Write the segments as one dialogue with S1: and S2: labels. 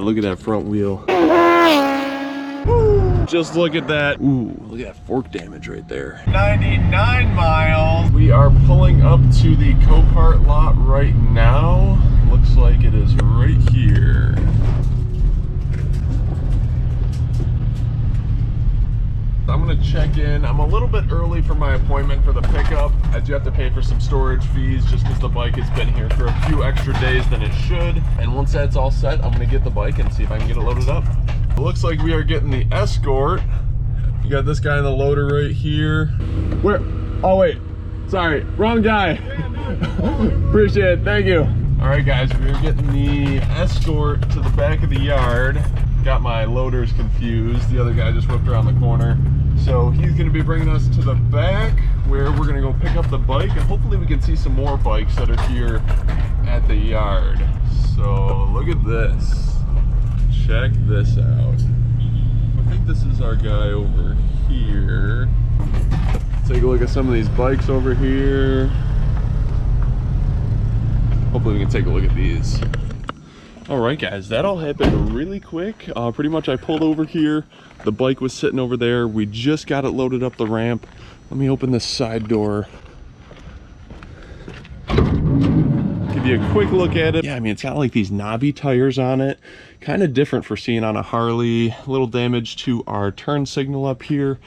S1: look at that front wheel. Just look at that. Ooh, look at that fork damage right there. 99 miles. We are pulling up to the COPART lot right now. Looks like it is right here. I'm gonna check in. I'm a little bit early for my appointment for the pickup. I do have to pay for some storage fees just because the bike has been here for a few extra days than it should. And once that's all set, I'm gonna get the bike and see if I can get it loaded up. It looks like we are getting the Escort. You got this guy in the loader right here. Where? Oh wait, sorry, wrong guy. Appreciate it, thank you. All right guys, we are getting the Escort to the back of the yard. Got my loaders confused. The other guy just whipped around the corner. So he's gonna be bringing us to the back where we're gonna go pick up the bike, and hopefully we can see some more bikes that are here at the yard. So look at this. Check this out. I think this is our guy over here. Take a look at some of these bikes over here. Hopefully we can take a look at these. All right guys, that all happened really quick. Pretty much I pulled over here. The bike was sitting over there. We just got it loaded up the ramp. Let me open this side door. Give you a quick look at it. Yeah, I mean, it's got like these knobby tires on it. Kind of different for seeing on a Harley. A little damage to our turn signal up here.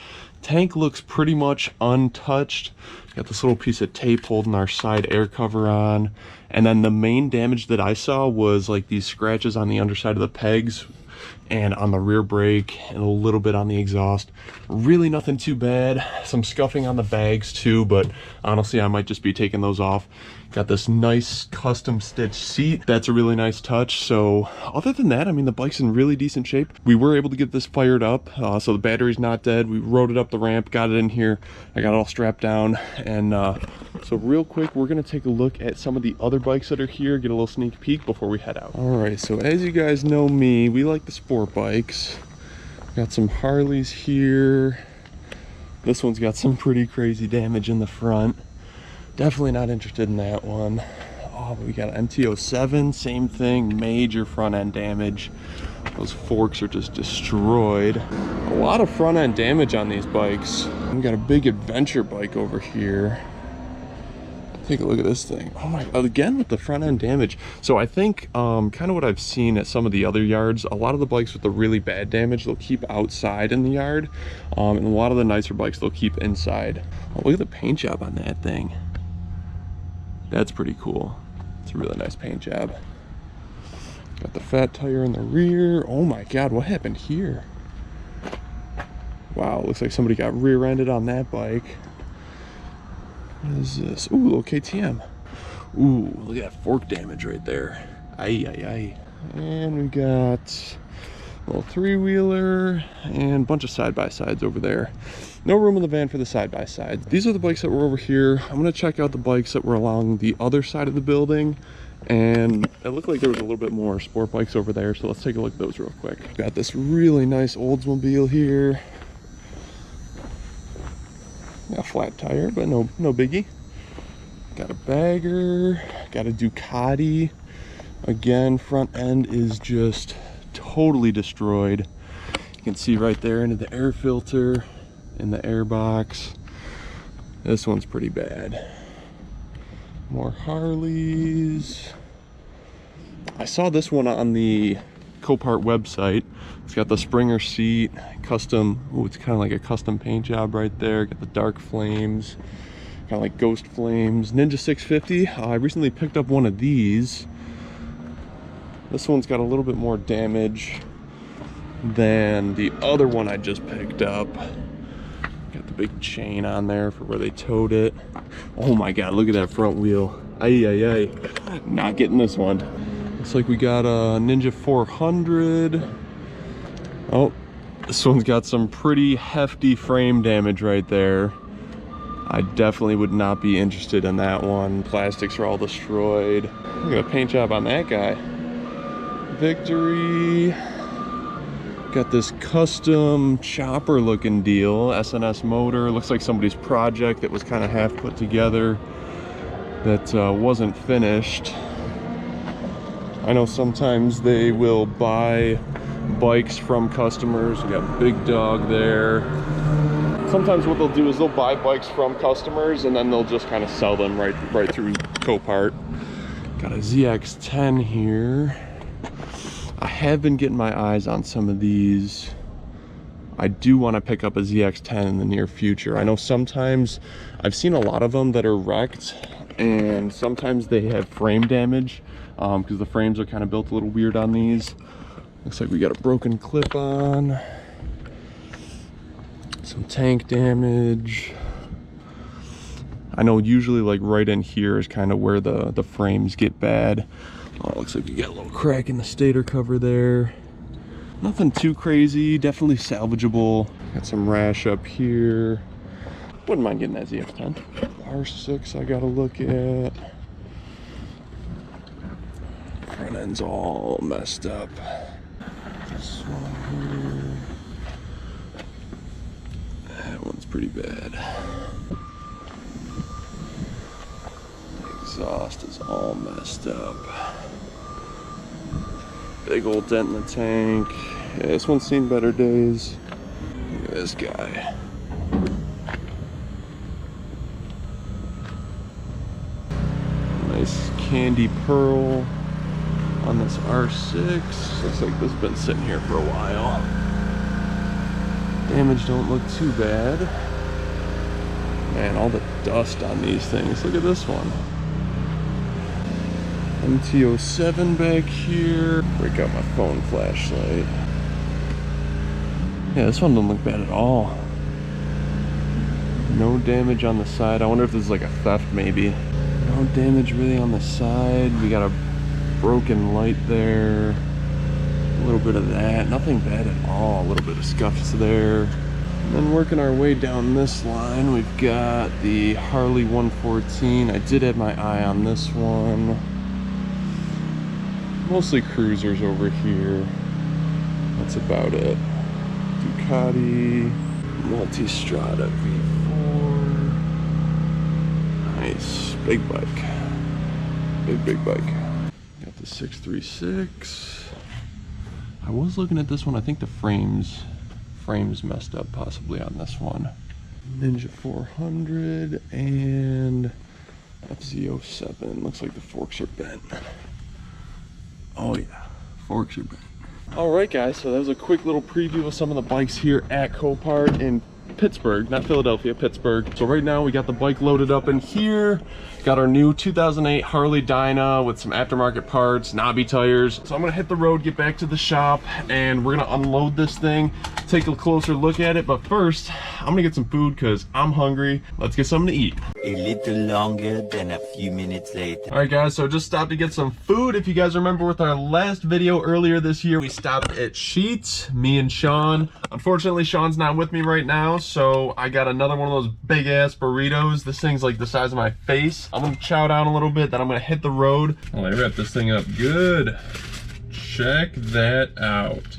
S1: Tank looks pretty much untouched. Got this little piece of tape holding our side air cover on. And then the main damage that I saw was like these scratches on the underside of the pegs and on the rear brake and a little bit on the exhaust. Really nothing too bad. Some scuffing on the bags too, but honestly I might just be taking those off. Got this nice custom stitched seat. That's a really nice touch. So other than that, I mean, the bike's in really decent shape. We were able to get this fired up, so the battery's not dead. We rode it up the ramp, got it in here. I got it all strapped down. And so real quick, we're gonna take a look at some of the other bikes that are here, get a little sneak peek before we head out. All right, so as you guys know me, we like the sport bikes. Got some Harleys here. This one's got some pretty crazy damage in the front. Definitely not interested in that one. Oh, but we got an MT-07, same thing, major front end damage. Those forks are just destroyed. A lot of front end damage on these bikes. We got a big adventure bike over here. Take a look at this thing. Oh my, again with the front end damage. So I think kind of what I've seen at some of the other yards, a lot of the bikes with the really bad damage, they'll keep outside in the yard. And a lot of the nicer bikes, they'll keep inside. Oh, look at the paint job on that thing. That's pretty cool. It's a really nice paint job. Got the fat tire in the rear. Oh my God, what happened here? Wow, looks like somebody got rear-ended on that bike. What is this? Ooh, little KTM. Ooh, look at that fork damage right there. Aye, aye, aye. And we got a little three-wheeler and a bunch of side-by-sides over there. No room in the van for the side-by-sides. These are the bikes that were over here. I'm gonna check out the bikes that were along the other side of the building. And it looked like there was a little bit more sport bikes over there, so let's take a look at those real quick. Got this really nice Oldsmobile here. Got a flat tire, but no biggie. Got a bagger, got a Ducati. Again, front end is just totally destroyed. You can see right there into the air filter in the air box. This one's pretty bad. More Harleys. I saw this one on the COPART website. It's got the Springer seat, custom, ooh, it's kind of like a custom paint job right there. Got the dark flames, kind of like ghost flames. Ninja 650, I recently picked up one of these. This one's got a little bit more damage than the other one I just picked up. Got the big chain on there for where they towed it. Oh my God, look at that front wheel. Aye, aye, aye. Not getting this one. Looks like we got a Ninja 400. Oh, this one's got some pretty hefty frame damage right there. I definitely would not be interested in that one. Plastics are all destroyed. Look at a paint job on that guy. Victory. Got this custom chopper looking deal, SNS motor. Looks like somebody's project that was kind of half put together that wasn't finished. I know sometimes they will buy bikes from customers. We got Big Dog there. Sometimes what they'll do is they'll buy bikes from customers and then they'll just kind of sell them right through COPART. Got a ZX10 here. I have been getting my eyes on some of these. I do want to pick up a ZX10 in the near future. I know sometimes I've seen a lot of them that are wrecked, and sometimes they have frame damage because the frames are kind of built a little weird on these. Looks like we got a broken clip on, some tank damage. I know usually like right in here is kind of where the frames get bad. Oh, looks like we got a little crack in the stator cover there. Nothing too crazy, definitely salvageable. Got some rash up here. Wouldn't mind getting that ZX10. R6 I gotta look at. Front end's all messed up. This one here. That one's pretty bad. Exhaust is all messed up. Big old dent in the tank. Yeah, this one's seen better days. Look at this guy. Nice candy pearl on this R6. Looks like this has been sitting here for a while. Damage don't look too bad. Man, all the dust on these things. Look at this one. MT-07 back here. Break out my phone flashlight. Yeah, this one doesn't look bad at all. No damage on the side. I wonder if this is like a theft maybe. No damage really on the side. We got a broken light there. A little bit of that. Nothing bad at all. A little bit of scuffs there. And then working our way down this line, we've got the Harley 114. I did have my eye on this one. Mostly cruisers over here. That's about it. Ducati Multistrada V4. Nice. Big bike. Big bike. Got the 636. I was looking at this one. I think the frames messed up possibly on this one. Ninja 400 and FZ07. Looks like the forks are bent. Oh yeah, forks are bent. Alright guys, so that was a quick little preview of some of the bikes here at COPART in Pittsburgh, not Philadelphia, Pittsburgh. So right now we got the bike loaded up in here. Got our new 2008 Harley Dyna with some aftermarket parts, knobby tires. So I'm gonna hit the road, get back to the shop, and we're gonna unload this thing, take a closer look at it. But first, I'm gonna get some food because I'm hungry. Let's get something to eat.
S2: A little longer than a few minutes later.
S1: All right guys, so just stopped to get some food. If you guys remember with our last video earlier this year, we stopped at Sheetz, me and Sean. Unfortunately, Sean's not with me right now, so I got another one of those big ass burritos. This thing's like the size of my face. I'm gonna chow down a little bit, then I'm gonna hit the road. Oh, they wrap this thing up good. Check that out.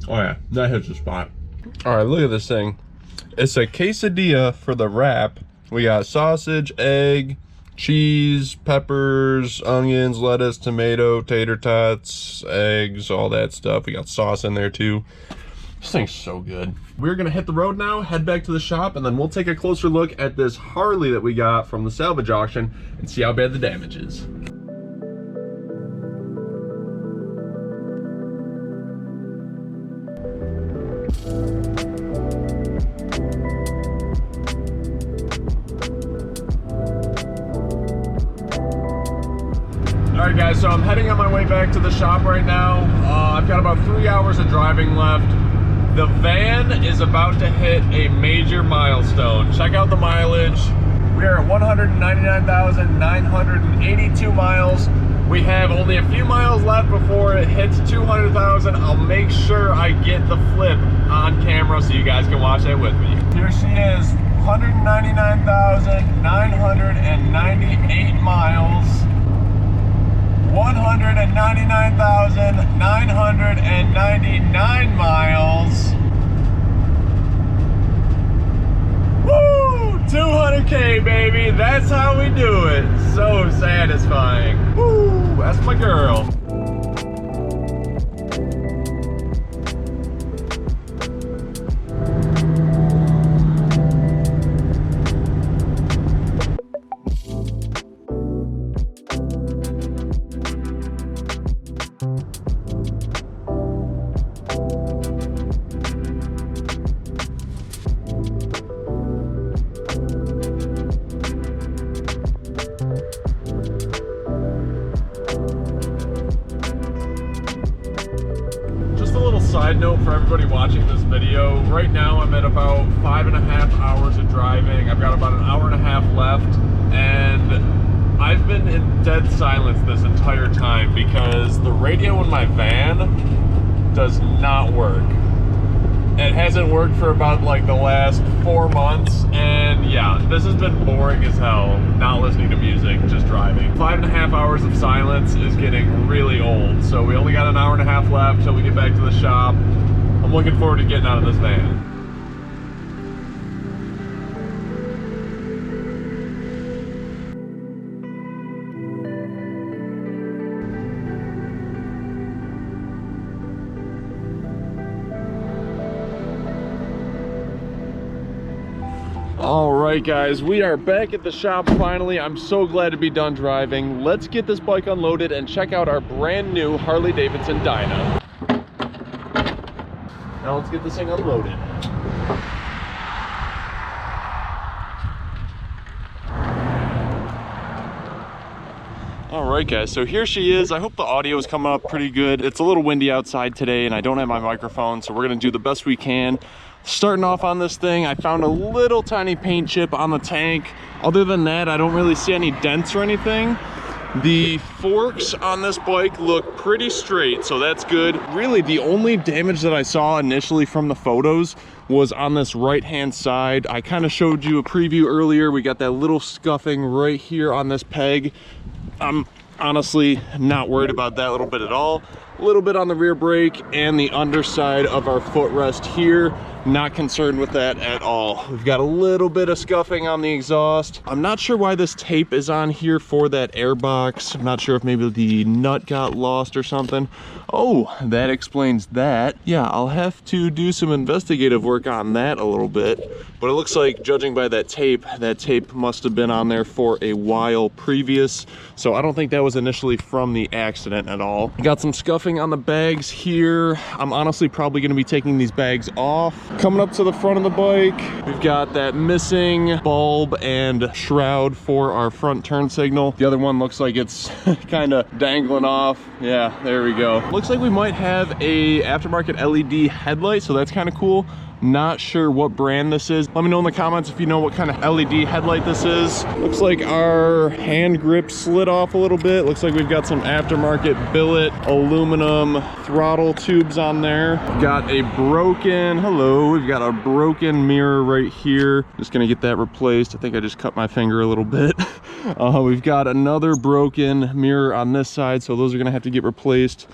S1: Oh yeah, that hits the spot. All right, look at this thing. It's a quesadilla for the wrap. We got sausage, egg, cheese, peppers, onions, lettuce, tomato, tater tots, eggs, all that stuff. We got sauce in there too. This thing's so good. We're gonna hit the road now, head back to the shop, and then we'll take a closer look at this Harley that we got from the salvage auction and see how bad the damage is. Alright guys, so I'm heading on my way back to the shop right now. I've got about 3 hours of driving left. The van is about to hit a major milestone. Check out the mileage. We are at 199,982 miles. We have only a few miles left before it hits 200,000. I'll make sure I get the flip on camera so you guys can watch that with me. Here she is, 199,998 miles. 199,999 miles. Woo! right, baby, that's how we do it. So satisfying. Woo, that's my girl. Side note for everybody watching this video, right now I'm at about 5.5 hours of driving. I've got about an hour and a half left, and I've been in dead silence this entire time because the radio in my van does not work. It hasn't worked for about like the last 4 months, and yeah, this has been boring as hell, not listening to music, just driving. 5.5 hours of silence is getting really old, so we only got an hour and a half left till we get back to the shop. I'm looking forward to getting out of this van. All right, guys, we are back at the shop finally. I'm so glad to be done driving. Let's get this bike unloaded and check out our brand new Harley Davidson Dyna. Now let's get this thing unloaded. All right, guys, so here she is. I hope the audio is coming up pretty good. It's a little windy outside today and I don't have my microphone, so we're gonna do the best we can. Starting off on this thing, I found a little tiny paint chip on the tank. Other than that, I don't really see any dents or anything. The forks on this bike look pretty straight, so that's good. Really, the only damage that I saw initially from the photos was on this right-hand side. I kind of showed you a preview earlier. We got that little scuffing right here on this peg. I'm honestly not worried about that little bit at all. A little bit on the rear brake and the underside of our footrest here. Not concerned with that at all. We've got a little bit of scuffing on the exhaust. I'm not sure why this tape is on here for that air box. I'm not sure if maybe the nut got lost or something. Oh, that explains that. Yeah, I'll have to do some investigative work on that a little bit. But it looks like, judging by that tape must have been on there for a while previous. So I don't think that was initially from the accident at all. Got some scuffing on the bags here. I'm honestly probably gonna be taking these bags off. Coming up to the front of the bike, we've got that missing bulb and shroud for our front turn signal. The other one looks like it's kind of dangling off. Yeah, there we go. Looks like we might have a aftermarket LED headlight, so that's kind of cool. Not sure what brand this is. Let me know in the comments if you know what kind of LED headlight this is. Looks like our hand grip slid off a little bit. Looks like we've got some aftermarket billet aluminum throttle tubes on there. Got a broken, we've got a broken mirror right here. Just gonna get that replaced. I think I just cut my finger a little bit. We've got another broken mirror on this side, so those are gonna have to get replaced.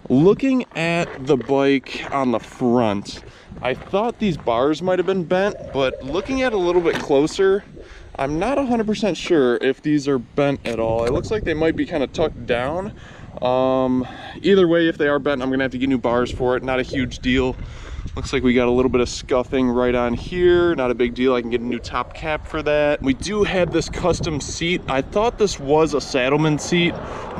S1: Looking at the bike on the front, I thought these bars might have been bent, but looking at it a little bit closer, I'm not 100% sure if these are bent at all. It looks like they might be kind of tucked down. Either way, if they are bent, I'm gonna have to get new bars for it. Not a huge deal. Looks like we got a little bit of scuffing right on here. Not a big deal. I can get a new top cap for that. We do have this custom seat. I thought this was a Saddleman seat,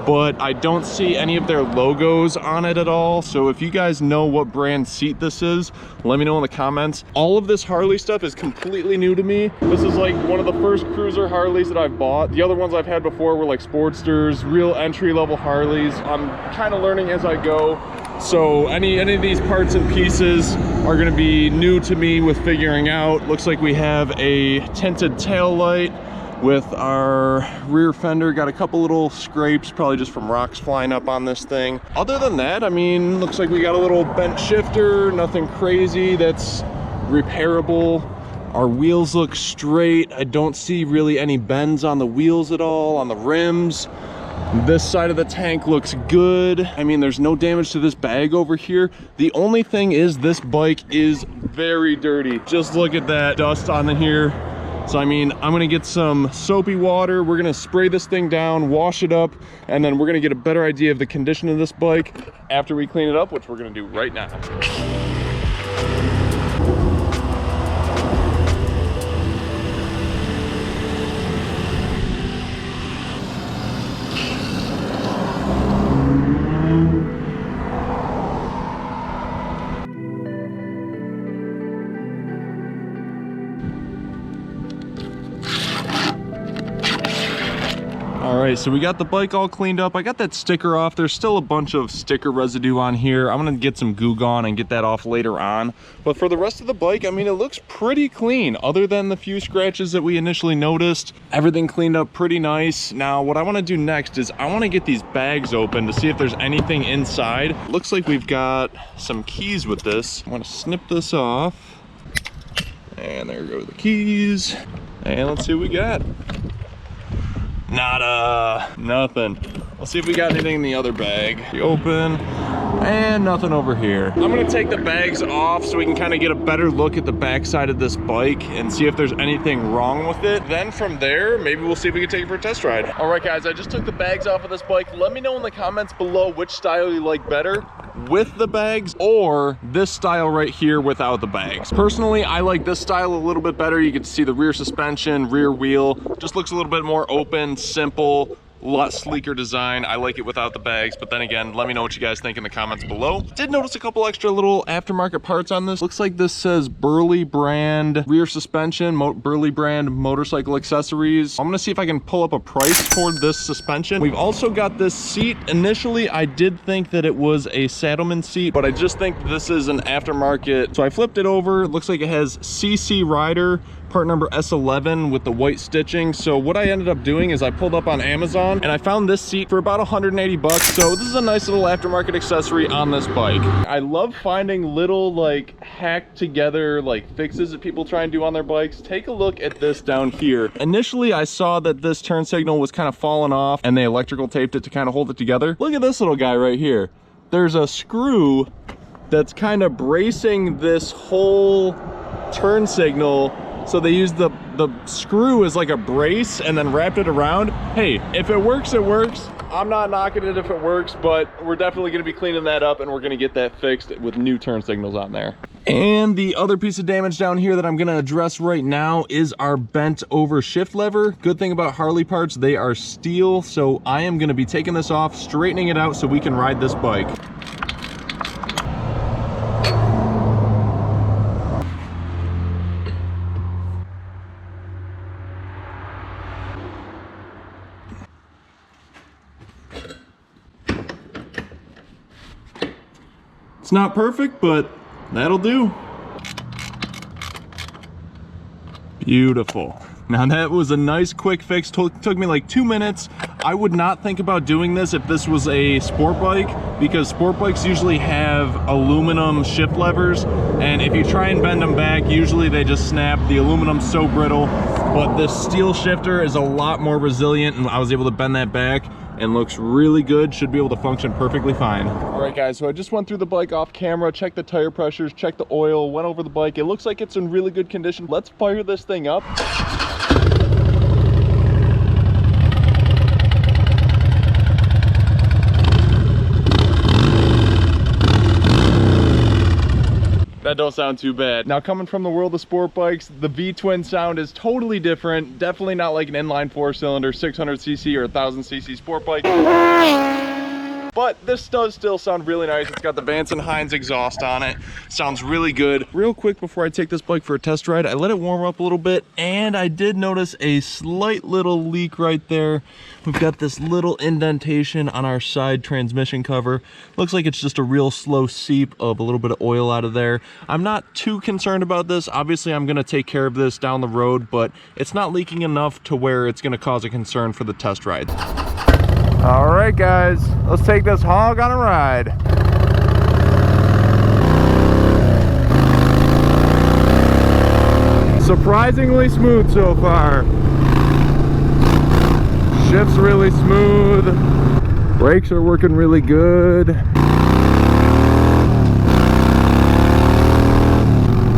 S1: but I don't see any of their logos on it at all. So if you guys know what brand seat this is, let me know in the comments. All of this Harley stuff is completely new to me. This is like one of the first cruiser Harleys that I've bought. The other ones I've had before were like Sportsters, real entry-level Harleys. I'm kind of learning as I go. So any of these parts and pieces are going to be new to me with figuring out. Looks like we have a tinted tail light with our rear fender. Got a couple little scrapes, probably just from rocks flying up on this thing. Other than that, I mean, looks like we got a little bent shifter, nothing crazy that's repairable. Our wheels look straight. I don't see really any bends on the wheels at all, on the rims. This side of the tank looks good. I mean, there's no damage to this bag over here. The only thing is this bike is very dirty. Just look at that dust on here. So I mean, I'm gonna get some soapy water, we're gonna spray this thing down, wash it up, and then we're gonna get a better idea of the condition of this bike after we clean it up, which we're gonna do right now. All right, so we got the bike all cleaned up. I got that sticker off. There's still a bunch of sticker residue on here. I'm gonna get some goo gone and get that off later on. But for the rest of the bike, I mean, it looks pretty clean other than the few scratches that we initially noticed. Everything cleaned up pretty nice. Now, what I wanna do next is I wanna get these bags open to see if there's anything inside. Looks like we've got some keys with this. I'm gonna snip this off. And there go the keys. And let's see what we got. Nada, nothing. Let's see if we got anything in the other bag. You open, and nothing over here. I'm gonna take the bags off so we can kind of get a better look at the back side of this bike and see if there's anything wrong with it. Then from there, maybe we'll see if we can take it for a test ride. All right, guys, I just took the bags off of this bike. Let me know in the comments below which style you like better, with the bags or this style right here without the bags. Personally, I like this style a little bit better. You can see the rear suspension, rear wheel, just looks a little bit more open, simple, a lot sleeker design. I like it without the bags, but then again, let me know what you guys think in the comments below. Did notice a couple extra little aftermarket parts on this. Looks like this says Burley brand rear suspension, Burley brand motorcycle accessories. I'm gonna see if I can pull up a price for this suspension. We've also got this seat. Initially, I did think that it was a Saddleman seat, but I just think this is an aftermarket. So I flipped it over. It looks like it has CC Rider, part number S11 with the white stitching. So what I ended up doing is I pulled up on Amazon and I found this seat for about 180 bucks. So this is a nice little aftermarket accessory on this bike. I love finding little like hacked together like fixes that people try and do on their bikes. Take a look at this down here. Initially, I saw that this turn signal was kind of falling off and they electrical taped it to kind of hold it together. Look at this little guy right here. There's a screw that's kind of bracing this whole turn signal. So they used the screw as like a brace and then wrapped it around. Hey, if it works, it works. I'm not knocking it if it works, but we're definitely gonna be cleaning that up and we're gonna get that fixed with new turn signals on there. And the other piece of damage down here that I'm gonna address right now is our bent over shift lever. Good thing about Harley parts, they are steel. So I am gonna be taking this off, straightening it out so we can ride this bike. It's not perfect, but that'll do. Beautiful. Now that was a nice quick fix, took me like 2 minutes. I would not think about doing this if this was a sport bike, because sport bikes usually have aluminum shift levers, and if you try and bend them back, usually they just snap. The aluminum's so brittle, but this steel shifter is a lot more resilient, and I was able to bend that back and looks really good. Should be able to function perfectly fine. All right, guys, so I just went through the bike off camera, checked the tire pressures, checked the oil, went over the bike. It looks like it's in really good condition. Let's fire this thing up. That don't sound too bad. Now, coming from the world of sport bikes, the V-twin sound is totally different. Definitely not like an inline 4-cylinder 600cc or 1000cc sport bike. But this does still sound really nice. It's got the Vance & Hines exhaust on it. Sounds really good. Real quick before I take this bike for a test ride, I let it warm up a little bit, and I did notice a slight little leak right there. We've got this little indentation on our side transmission cover. Looks like it's just a real slow seep of a little bit of oil out of there. I'm not too concerned about this. Obviously, I'm gonna take care of this down the road, but it's not leaking enough to where it's gonna cause a concern for the test ride. All right, guys, let's take this hog on a ride. Surprisingly smooth so far. Shift's really smooth. Brakes are working really good.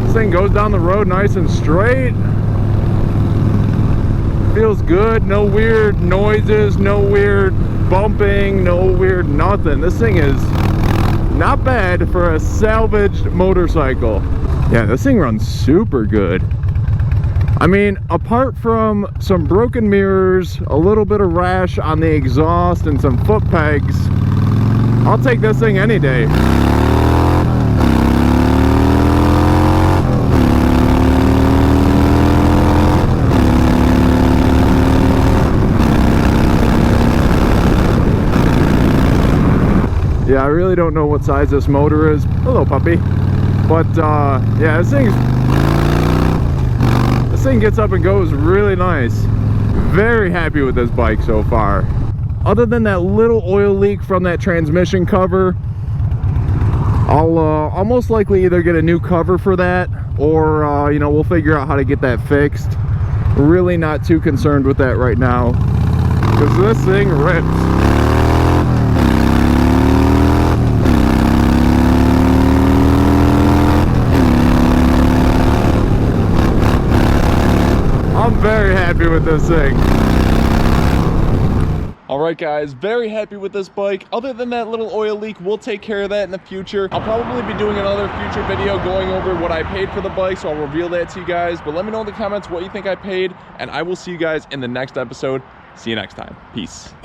S1: This thing goes down the road nice and straight. Feels good, no weird noises, no weird bumping, no weird nothing. This thing is not bad for a salvaged motorcycle. Yeah, this thing runs super good. I mean, apart from some broken mirrors, a little bit of rash on the exhaust, and some foot pegs, I'll take this thing any day. Yeah, I really don't know what size this motor is. Hello, puppy. But yeah, this thing gets up and goes really nice. Very happy with this bike so far. Other than that little oil leak from that transmission cover, I'll most likely either get a new cover for that, or you know, we'll figure out how to get that fixed. Really not too concerned with that right now, because this thing rips. I'm very happy with this thing. All right, guys, very happy with this bike. Other than that little oil leak, we'll take care of that in the future. I'll probably be doing another future video going over what I paid for the bike, so I'll reveal that to you guys. But let me know in the comments what you think I paid, and I will see you guys in the next episode. See you next time. Peace.